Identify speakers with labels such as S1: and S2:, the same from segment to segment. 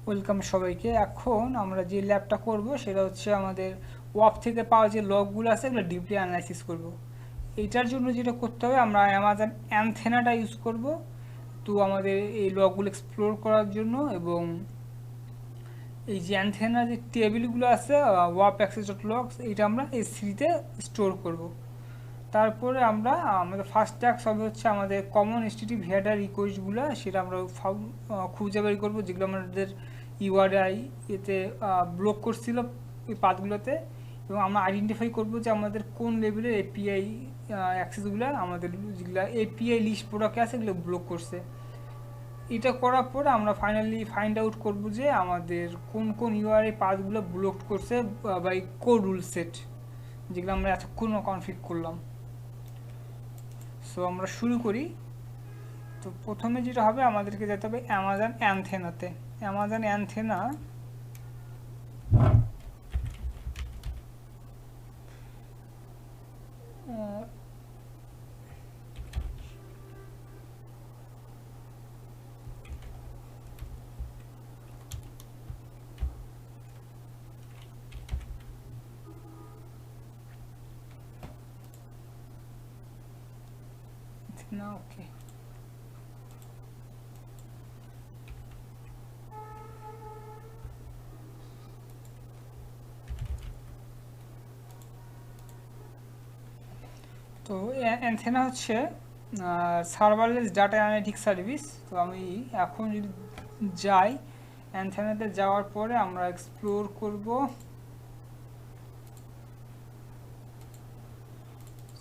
S1: Welcome সবাইকে। এখন আমরা যে ল্যাবটা করব সেটা হচ্ছে আমাদের ওয়াফ থেকে পাওয়া যে লগগুলো আছে এগুলো ডিপলি অ্যানালাইসিস করব। এইটার জন্য যেটা করতে হবে, আমরা অ্যামাজন অ্যানথেনাটা ইউজ করব তো আমাদের এই লগগুলো এক্সপ্লোর করার জন্য, এবং এই যে অ্যানথেনা যে টেবিলগুলো আছে ওয়াফ অ্যাক্সেস ডট লগস, এইটা আমরা S3-তে স্টোর করব। তারপরে আমাদের ফার্স্ট টাস্ক হবে হচ্ছে আমাদের কমন HTTP হেডার রিকোয়েস্টগুলো, সেটা আমরা খুঁজে বের করবো যেগুলো আমাদের ইউআরআই এতে ব্লক করছিল এই পাথগুলোতে, এবং আমরা আইডেন্টিফাই করব যে আমাদের কোন লেভেলের এপিআই অ্যাক্সেসগুলো আমাদের যেগুলো এপিআই লিস্ট প্রোডাক্টে আছে এগুলো ব্লক করছে। এটা করার পর আমরা ফাইনালি ফাইন্ড আউট করব যে আমাদের কোন কোন ইউআরআই পাথগুলো ব্লক করছে বাই কোড রুল সেট, যেগুলো আমরা এতক্ষণ কনফিগ করলাম। সো আমরা শুরু করি। তো প্রথমে যেটা হবে, আমাদেরকে যেতে হবে অ্যামাজন অ্যানথেনাতে। অ্যামাজন অ্যানথেনা না, ওকে। তো অ্যানথেনা হচ্ছে সার্ভারলেস ডাটা অ্যানালিটিক্স সার্ভিস। তো আমি এখন যদি যাই অ্যানথেনাতে, যাওয়ার পরে আমরা এক্সপ্লোর করব,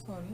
S1: সরি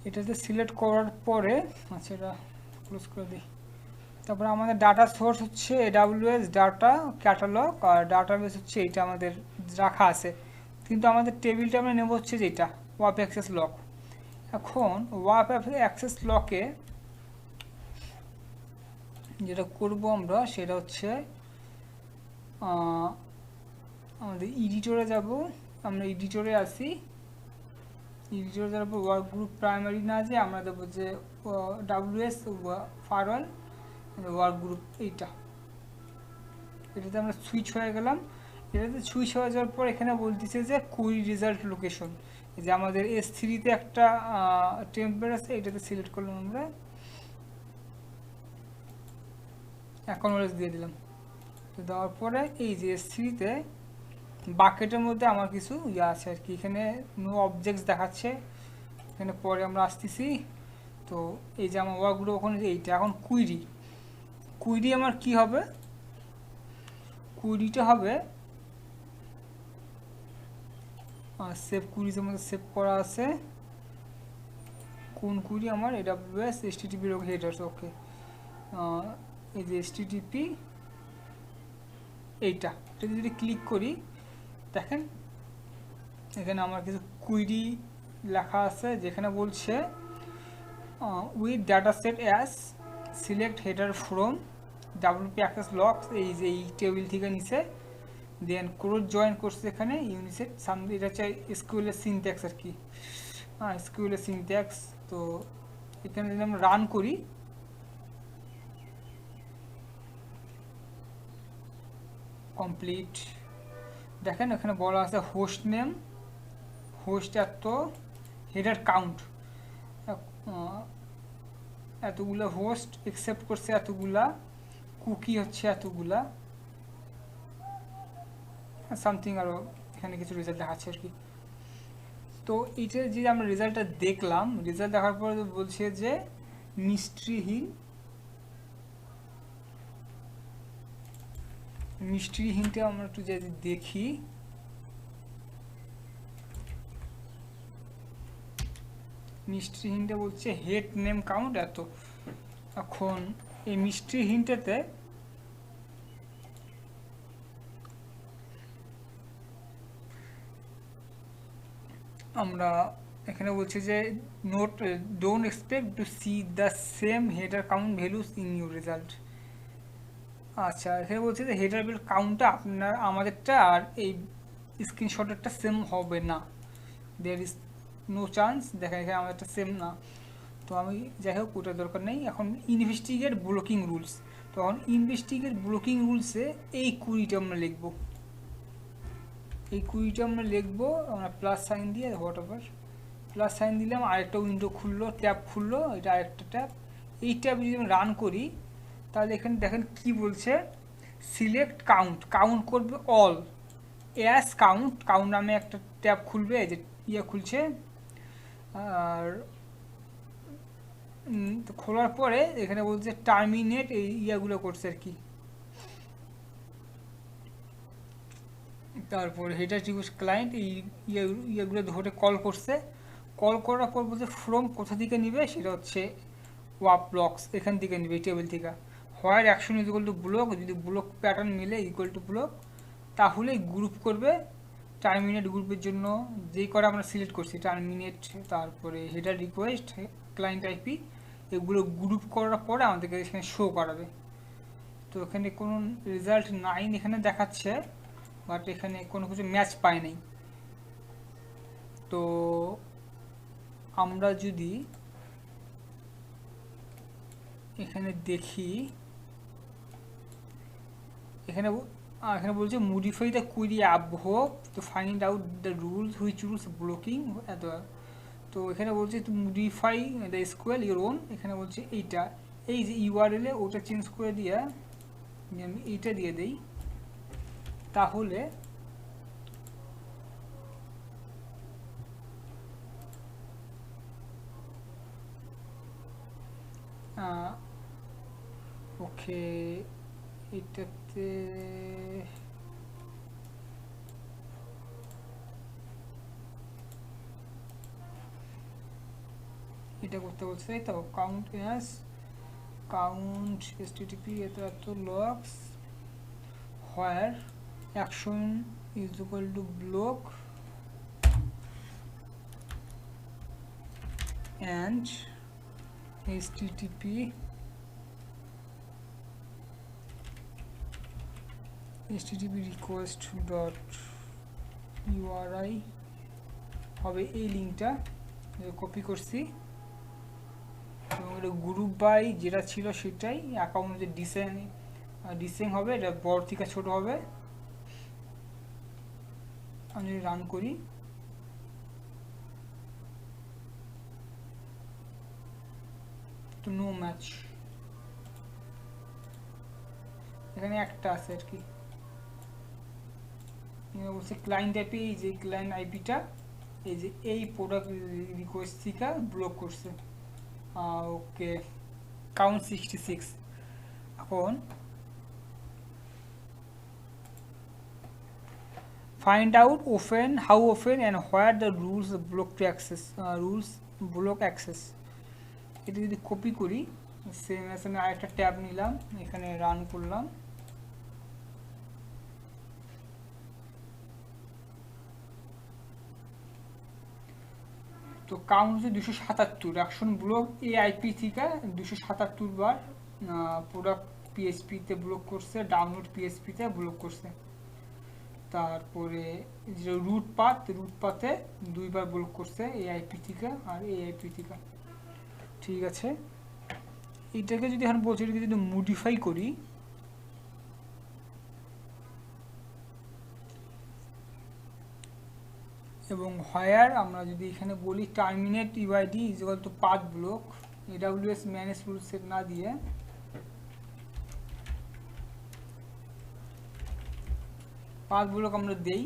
S1: এটাতে সিলেক্ট করার পরে, আচ্ছা এটা ক্লোজ করে দিই। তারপরে আমাদের ডাটা সোর্স হচ্ছে AWS ডাটা ক্যাটালগ, আর ডাটাবেস হচ্ছে এইটা আমাদের রাখা আছে, কিন্তু আমাদের টেবিলটা আমরা নেব হচ্ছে যেটা ওয়াপ অ্যাক্সেস লক। এখন ওয়াপ অ্যাক্সেস লকে যেটা করব আমরা সেটা হচ্ছে আমাদের এডিটরে যাব। আমরা এডিটরে আসি, এডিটরে যাওয়ার পর ওয়ার্ক গ্রুপ প্রাইমারি না, যে আমরা দেবো যে AWS ফায়ারওয়াল ওয়ার্ক গ্রুপ, এটাতে আমরা সুইচ হয়ে গেলাম। এটাতে সুইচ হয়ে যাওয়ার পর এখানে বলতেছে যে কুইরি রেজাল্ট লোকেশন, যে আমাদের S3-তে একটা টেম্পলেট আছে, এটাতে সিলেক্ট করলাম আমরা, অ্যাকনোলেজ দিয়ে দিলাম। তো দেওয়ার পরে এই যে S3-তে বাকেটের মধ্যে আমার কিছু ইয়ে আছে আর কি, এখানে নো অবজেক্টস দেখাচ্ছে, এখানে পরে আমরা আসতেছি। তো এই যে আমার ওয়ার্কগুলো ওখানে এইটা এখন কুইরি আমার কি হবে, কুইরিটা হবে সেভ কুইরিজের মধ্যে সেভ করা আছে। কোন কুইরি আমার AWS HTTP হেডার্স, ওকে। এই যে HTTP এটা যদি ক্লিক করি, দেখেন এখানে আমার কিছু কুইরি লেখা আছে, যেখানে বলছে with data set as select header from WP access logs, এই যে এই টেবিল থেকে নিচে, দেন ক্রস জয়েন করছে এখানে ইউনিসেট সামনে, এটা হচ্ছে SQL-এর সিনট্যাক্স আর কি, SQL-এর সিনট্যাক্স। তো এখানে যদি আমরা রান করি, কমপ্লিট, দেখেন এখানে বলা আছে হোস্ট নেম, হোস্ট এত, হেডার কাউন্ট এতগুলো, হোস্ট অ্যাকসেপ্ট করছে এতগুলা, কুকি হচ্ছে এতগুলা, সামথিং আরও এখানে কিছু রেজাল্ট দেখাচ্ছে আর কি। তো এইটা যে আমরা রেজাল্টটা দেখলাম, রেজাল্ট দেখার পরে বলছে যে মিস্ট্রিহীনটা আমরা একটু যদি দেখি, মিস্ট্রিহীনটা বলছে হেড নেম কাউন্ট এত। এখন এই মিস্ট্রিহীনটাতে আমরা এখানে বলছে যে note don't expect to C the same header count values in your result. আচ্ছা, এখানে বলছে যে হেডার ভ্যালু কাউন্টটা আপনার আমাদেরটা আর এই স্ক্রিনশটেরটা সেম হবে না, দেয়ার ইজ নো চান্স। দেখা এখানে আমাদেরটা সেম না, তো আমি যাই হোক ওটার দরকার নেই। এখন ইনভেস্টিগেট ব্লকিং রুলস, তখন ইনভেস্টিগেট ব্লকিং রুলসে এই 20টা আমরা লিখব, এই 20টা আমরা লিখবো। আমরা প্লাস সাইন দিয়ে হোয়াট এভার প্লাস সাইন দিলাম, আরেকটা উইন্ডো খুললো, ট্যাব খুললো, এটা আরেকটা ট্যাব। এই ট্যাব যদি আমি রান করি তাহলে এখানে দেখেন কি বলছে, সিলেক্ট কাউন্ট, কাউন্ট করবে অল অ্যাস কাউন্ট, কাউন্ট নামে একটা ট্যাব খুলবে, যে ইয়ে খুলছে। আর তো খোলার পরে এখানে বলছে টার্মিনেট, এই ইয়াগুলো করছে আর কি। তারপর হেডার রিকোয়েস্ট ক্লায়েন্ট, এই ইয়েগুলো ধরে কল করছে, কল করার পর বলছে ফ্রম কোথা থেকে নিবে, সেটা হচ্ছে ওয়াপ ব্লকস, এখান থেকে নিবে টেবিল থেকে। Where action is equal to block, যদি ব্লক প্যাটার্ন মিলে ইকুয়াল টু ব্লক, তাহলে গ্রুপ করবে। টার্মিনেট গ্রুপের জন্য যেই করে আমরা সিলেক্ট করছি টার্মিনেট, তারপরে হেডার রিকোয়েস্ট, ক্লায়েন্ট আইপি, এগুলো গ্রুপ করার পরে আমাদেরকে এখানে শো করাবে। তো এখানে কোনো রেজাল্ট 9 এখানে দেখাচ্ছে, বাট এখানে কোনো কিছু ম্যাচ পায় নাই। তো আমরা যদি এখানে দেখি, এখানে এখানে বলছে modify the query above to find out the rules which rules blocking. তো এখানে বলছে to modify the SQL your own, এখানে বলছে এইটা, এই যে ইউআরএলে ওটা চেঞ্জ করে দিয়ে আমি এইটা দিয়ে দেই, তাহলে ওকে এটাতে এটা করতে বলছে, তাই তো। কাউন্ট অ্যাজ কাউন্ট এসটিটিপি এত logs where action is equal to block and http request dot URI হবে এই লিঙ্কটা কপি করছি, এবং এটা গ্রুপ বাই যেটা ছিল সেটাই, অ্যাকাউন্ট যে ডিসেং হবে, এটা বড় থেকে ছোট হবে। আমি যদি রান করি, তো নো ম্যাচ, এখানে একটা আছে আর কি। বলছে ক্লায়েন্ট আইপি, এই যে ক্লায়েন্ট আইপিটা এই যে এই প্রোডাক্ট রিকোয়েস্ট থেকে ব্লক করছে। ওকে, কাউন্ট 66। এখন find out often, how often and where the rules block to access, rules block access। এটা যদি কপি করি, সেম এখানে আরেকটা ট্যাব নিলাম, এখানে রান করলাম, তো কাউন্ট হচ্ছে 277, অ্যাকশন ব্লক এই আইপি থেকে 277 বার প্রোডাক্ট পিএইচপিতে ব্লক করছে, ডাউনলোড পিএইচপিতে ব্লক করছে। তারপরে যে রুট পাথে 2 বার ব্লক করছে এই আইপি থেকে আর এই আইপি থেকে। ঠিক আছে, এইটাকে যদি এখন বলছি, এটাকে যদি মডিফাই করি, এবং হোয়ার আমরা যদি এখানে বলি terminate UID is equal two path block, AWS manage rule set না দিয়ে পাথ ব্লক আমরা দেই।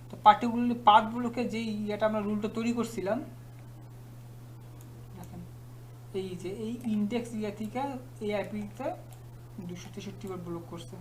S1: তো পার্টিকুলারলি পাথ ব্লকে যেই ইয়েটা আমরা রুলটা তৈরি করছিলাম, দেখেন এই যে এই ইন্ডেক্স ইয়া থেকে এই আইপিতে 263 বার ব্লক করছে।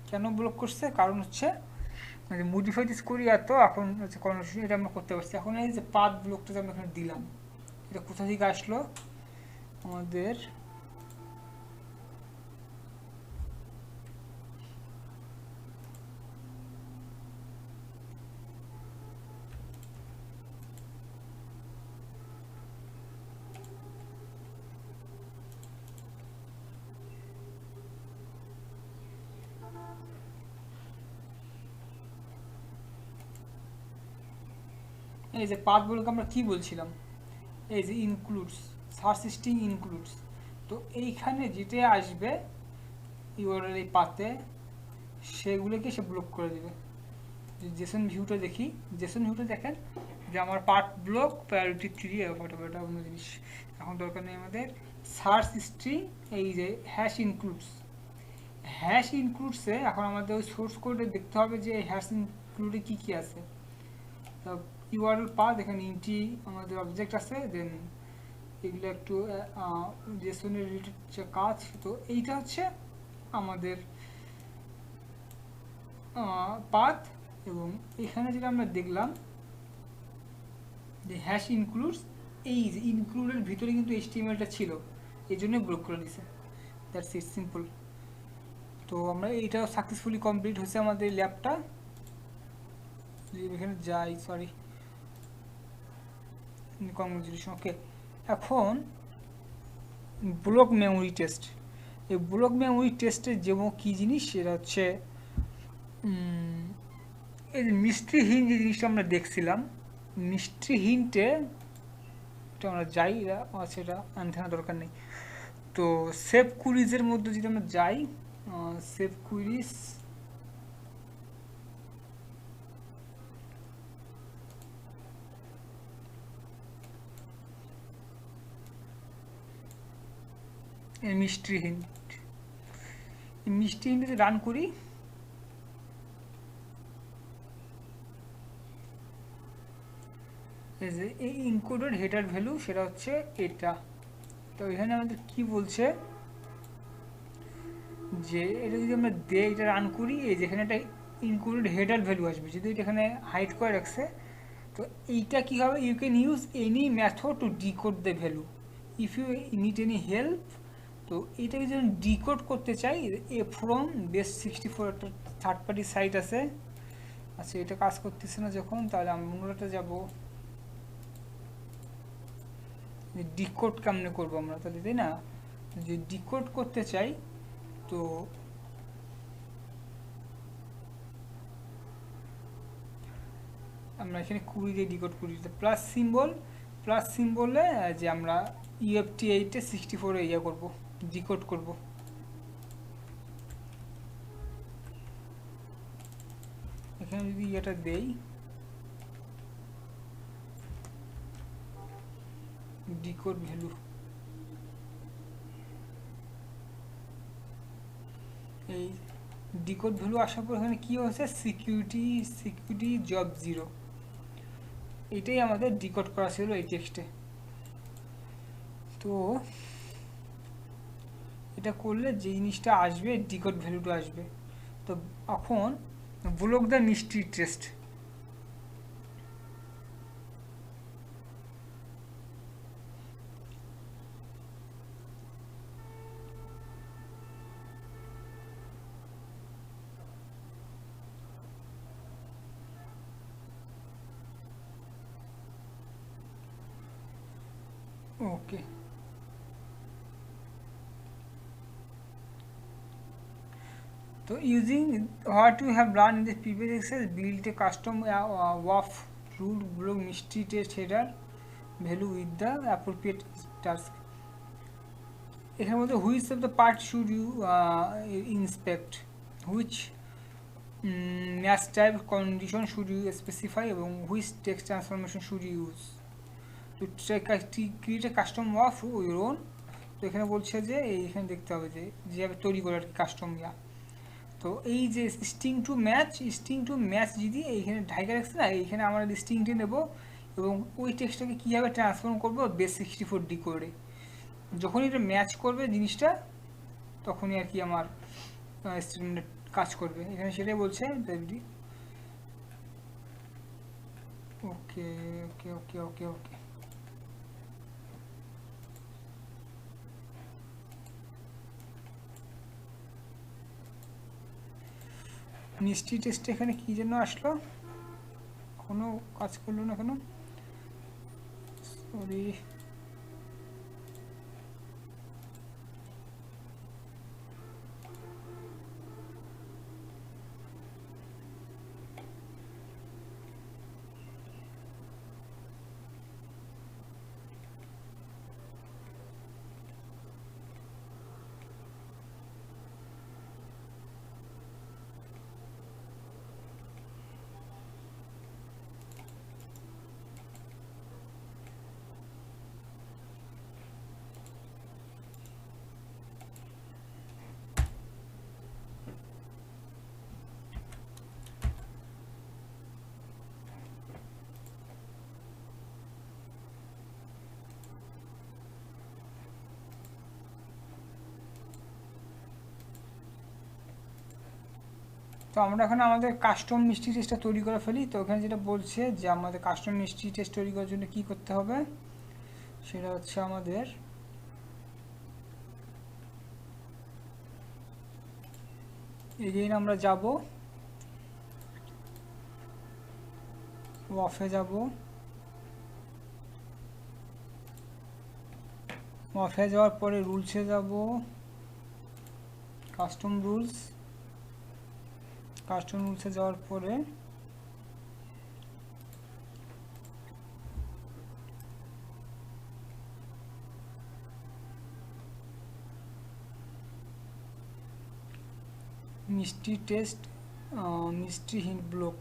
S1: কেন ব্লক করছে? কারণ হচ্ছে মডিফাই দিস করি, এত এখন হচ্ছে কনভারসেশন এটা আমরা করতে পারছি। এখন এই যে পাথ ব্লকটা আমরা এখানে দিলাম, এটা কোথা থেকে আসলো? আমাদের এই যে পাথ ব্লক আমরা কি বলছিলাম, এই যে ইনক্লুডস, সার্চ স্ট্রিং ইনক্লুডস, তো এইখানে যেটা আসবে ইউআরএল এই পাতে সেগুলোকে সে ব্লক করে দেবে। জেসন ভিউটা দেখি, জেসন ভিউটা দেখেন যে আমার পার্ট ব্লক প্রায়োরিটি 3 এটা অন্য জিনিস, এখন দরকার নেই আমাদের। সার্চ স্ট্রিং এই যে হ্যাশ ইনক্লুডসে এখন আমাদের ওই সোর্স কোডে দেখতে হবে যে হ্যাশ ইনক্লুডে কী কী আছে। তো ইউআরএল পাথ, এখানে ইন্টি আমাদের অবজেক্ট আছে, দেন এগুলো একটু জেসনের রিলেটেড যে কাজ, তো এইটা হচ্ছে আমাদের পাথ। এবং এখানে যেটা আমরা দেখলাম যে হ্যাশ ইনক্লুডস, এই যে ইনক্লুডের ভিতরে কিন্তু HTML-টা ছিল, এই জন্য ব্লক করে দিছে। That's it, simple. তো আমরা এইটাও সাকসেসফুলি কমপ্লিট হয়েছে আমাদের ল্যাবটা। এখানে যাই, সরি, কংগ্রেচুলেশন। ওকে, এখন ব্লক মেমোরি টেস্ট। এই ব্লক মেমোরি টেস্টের যেমন কী জিনিস, সেটা হচ্ছে এই যে মিস্ট্রিহীন যে জিনিসটা আমরা দেখছিলাম, মিস্ট্রিহীনটে এটা আমরা যাই, সেটা অ্যান্টেনা দরকার নেই। তো সেভ কুইরিজের মধ্যে যদি আমরা যাই, সেভ কুইরিজ, মিস্ট্রিহীনটাতে রান করি। এই ইনকোডেড হেডার ভ্যালু সেটা হচ্ছে এটা। তো এখানে আমাদের কি বলছে যে এটা যদি আমরা এটা রান করি, এই যেখানে একটা ইনকোডেড হেডার ভ্যালু আসবে, যদি এটা এখানে হাইড করে রাখছে, তো এইটা কি হবে, you can use any method to decode the value if you need any help. তো এইটাকে যদি ডিকোড করতে চাই, ফ্রম বেস 64 একটা থার্ড পার্টি সাইট আছে। আচ্ছা, এটা কাজ করতেছে না যখন, তাহলে আমরা অন্যটা যাবো, ডিকোড কেমনে করবো আমরা তাহলে, তাই না? যদি ডিকোড করতে চাই, তো আমরা এখানে কুড়ি দিয়ে ডিকোড করি, প্লাস সিম্বলে যে আমরা UFT8 এ 64 এ ইয়ে করবো, ডিকোড করব। এখানে যদি এটা দেই, ডিকোড ভ্যালু, এই ডিকোড ভ্যালু আসার পর এখানে কি হচ্ছে, সিকিউরিটি জব 0, এটাই আমাদের ডিকোড করা ছিল এই টেক্সটে। তো এটা করলে যে জিনিসটা আসবে, ডিকোড ভ্যালুটা আসবে। তো এখন block the mystery test. Okay, so using what we have done in the previous exercise, build a custom WAF rule block mystery test header value with the appropriate task. এখানে মধ্যে which of the part should you inspect, which match type condition should you specify, এবং which text transformation should you use to create a custom WAF your own. তো এখানে বলছে যে এইখানে দেখতে হবে যে যেভাবে তৈরি করে আর কি কাস্টম ইয়া। তো এই যে স্ট্রিং টু ম্যাচ যদি এইখানে ঢাইকা রাখছে না, এইখানে আমরা স্ট্রিংটি নেব এবং ওই টেক্সটটাকে কীভাবে ট্রান্সফর্ম করবো বেস 64 ডিকোডে। যখনই এটা ম্যাচ করবে জিনিসটা, তখনই আর কি আমার স্টেটমেন্ট কাজ করবে। এখানে সেটাই বলছে। ওকে ওকে ওকে ওকে ওকে, মিষ্টি টেস্ট এখানে কি জন্য আসলো, কোনো কাজ করলো না কেন, সরি। তো আমরা এখন আমাদের কাস্টম মিষ্টি টেস্টটা তৈরি করে ফেলি। তো ওখানে যেটা বলছে যে আমাদের কাস্টম মিষ্টি টেস্ট তৈরি করার জন্য কী করতে হবে, সেটা হচ্ছে আমাদের এগেইন আমরা যাব ওয়াফে, যাব ওয়াফে যাওয়ার পরে রুলসে যাব, কাস্টম রুলসে যাওয়ার পরে মিষ্টি টেস্ট, মিষ্টি হিন্ট ব্লক।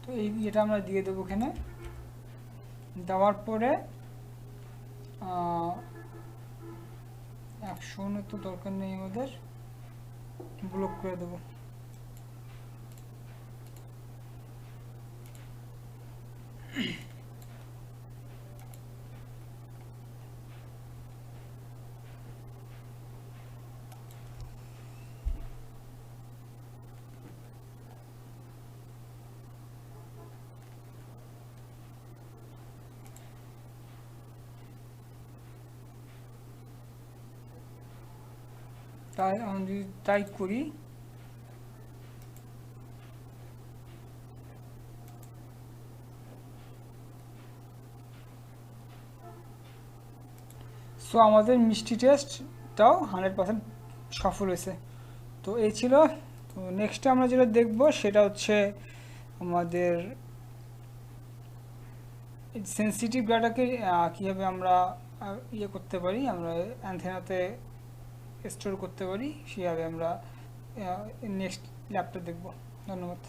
S1: তো এটা আমরা দিয়ে দেবো এখানে। দেওয়ার পরে অ্যাকশনের তো দরকার নেই, আমাদের ব্লক করে দেবো। তাই আমি যদি তাই করি, সো আমাদের মিষ্টি টেস্টটাও 100% সফল হয়েছে। তো এই ছিল। তো নেক্সটে আমরা যেটা দেখব সেটা হচ্ছে আমাদের সেন্সিটিভ ডাটাকে কীভাবে আমরা ইয়ে করতে পারি, আমরা অ্যান্টেনাতে স্টোর করতে পারি, সেভাবে আমরা নেক্সট ল্যাবটা দেখব। ধন্যবাদ।